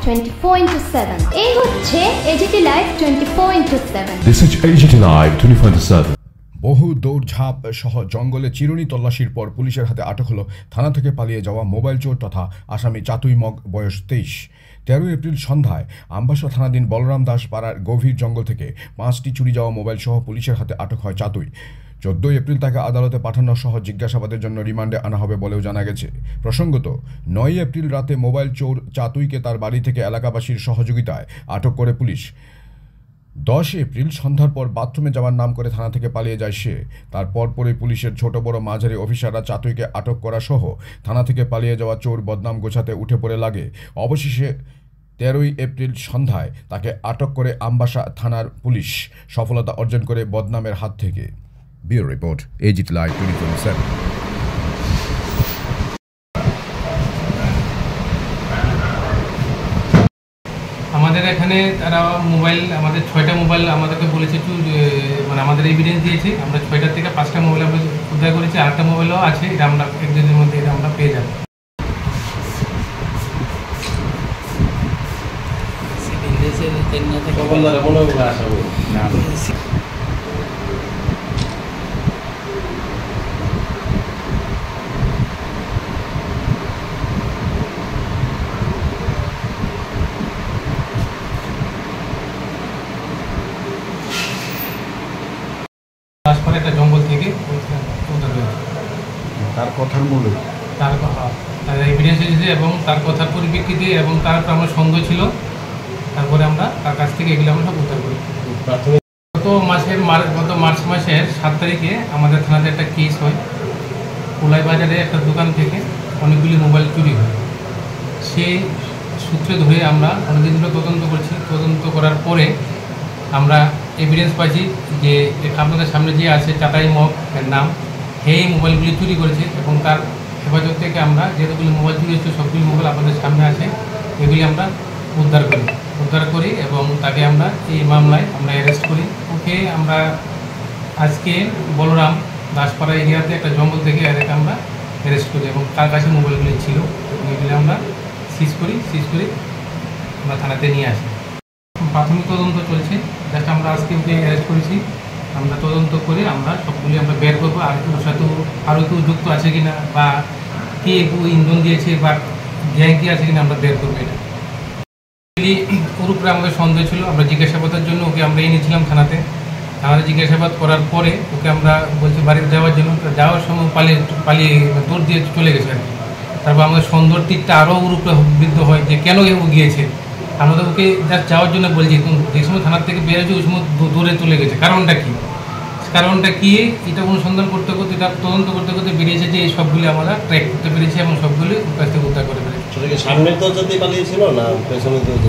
24/7 এই হচ্ছে AGT live 24/7 This is AGT Live 24/7 বহু দৌড়ঝাঁপ সহ জঙ্গলে চিরুনি তল্লাশির পর পুলিশের হাতে আটক হলো থানা থেকে পালিয়ে যাওয়া মোবাইল চোর তথা আসামি চাতুই মগ বয়স 23। 13 এপ্রিল সন্ধ্যায় আমবাসা থানাধীন বলরাম দাস পাড়ার গভীর জঙ্গল থেকে 5টি চুরি যাওয়া মোবাইল সহ পুলিশের হাতে আটক হয় চাতুই। 14 এপ্রিল তাকে আদালতে পাঠানো সহ জিজ্ঞাসাবাদের জন্য রিমান্ডে আনা হবে বলেও জানা গেছে। প্রসঙ্গত 9 এপ্রিল রাতে মোবাইল চোর চাতুইকে তার বাড়ি থেকে এলাকাবাসীর সহযোগিতায় আটক করে পুলিশ। 10 এপ্রিল সন্ধ্যার পর বাথরুমে যাওয়ার নাম করে থানা থেকে পালিয়ে যায় সে। তারপর পরই পুলিশের ছোট বড় মাঝারি অফিসাররা চাতুইকে আটক করা সহ থানা থেকে পালিয়ে যাওয়া চোর বদনাম গোছাতে উঠে পড়ে লাগে। অবশেষে 13 এপ্রিল সন্ধ্যায় তাকে আটক করে আমবাসা থানার পুলিশ সফলতা অর্জন করে বদনামের হাত থেকে। Bureau report, AGT Live 24/7। আমাদের এখানে তারা মোবাইল আমাদের 6টা মোবাইল আমাদেরকে বলেছে একটু মানে আমাদের এভিডেন্স দিয়েছে। আমরা 6টা থেকে 5টা মোবাইল আমরা উদ্ধার করেছি। আরেকটা মোবাইলও আছে, এটা আমরা একদিনের মধ্যে এটা আমরা পেয়ে যাব। একটা জঙ্গল থেকে উদ্ধার হয়েছে। তার কথার মূলে তার এভিডেন্স এসেছে এবং তার কথার পরিপ্রেক্ষিতে এবং তার আমার সন্দেহ ছিল, তারপরে আমরা তার কাছ থেকে এগুলো আমরা সব উদ্ধার করি। গত মার্চ মাসের 7 তারিখে আমাদের থানাতে একটা কেস হয়। কোলাই বাজারে একটা দোকান থেকে অনেকগুলি মোবাইল চুরি হয়। সেই সূত্রে ধরে আমরা অনেকদিন ধরে তদন্ত করছি। তদন্ত করার পরে আমরা এভিডেন্স পাইছি যে আপনাদের সামনে যে আছে চাতাই মগ এর নাম, এই মোবাইলগুলি চুরি করেছে এবং তার হেফাজত থেকে আমরা যেগুলি মোবাইল চুরি হচ্ছে সবগুলি মোবাইল আপনাদের সামনে আছে, এগুলি আমরা উদ্ধার করি এবং তাকে আমরা এই মামলায় আমরা অ্যারেস্ট করি। ওকে আমরা আজকে বলরাম দাসপাড়া এরিয়াতে একটা জঙ্গল থেকে আমরা অ্যারেস্ট করি এবং তার কাছে মোবাইলগুলি ছিল এবং এগুলি আমরা সিজ করি আমরা থানাতে নিয়ে আসি। প্রাথমিক তদন্ত চলছে, জাস্ট আমরা আজকে ওকে অ্যারেস্ট করেছি। আমরা তদন্ত করে আমরা সবগুলি আমরা বের করবো। আর ওর সাথে আরও কেউ যুক্ত আছে কিনা বা কে ইন্ধন দিয়েছে বা গ্যাং কি আছে কিনা আমরা বের করবো। এটা ওর উপরে আমাদের সন্দেহ ছিল। আমরা জিজ্ঞাসাবাদের জন্য ওকে আমরা এনেছিলাম থানাতে জিজ্ঞাসাবাদ করার পরে ওকে আমরা বলছি বাড়িতে যাওয়ার জন্য। যাওয়ার সময় পালিয়ে দৌড় দিয়ে চলে গেছে আর কি। তারপর আমাদের সন্দেহর তীরটা আরও ওর উপরে বৃদ্ধ হয় যে কেন ও গিয়েছে। আমরা ওকে জাস্ট যাওয়ার জন্য বলছি, যে সময় থানার থেকে বেরোচ্ছে ওই সময় দূরে চলে গেছে। কারণটা কি এটা অনুসন্ধান করতে করতে, এটা তদন্ত করতে করতে বেরিয়েছে যে এই সবগুলি আমরা ট্র্যাক করতে পেরেছি এবং সবগুলি ওর কাছ থেকে উদ্ধার করে পেরেছি। সামনে তো যদি পালিয়েছিল না পেছনে তো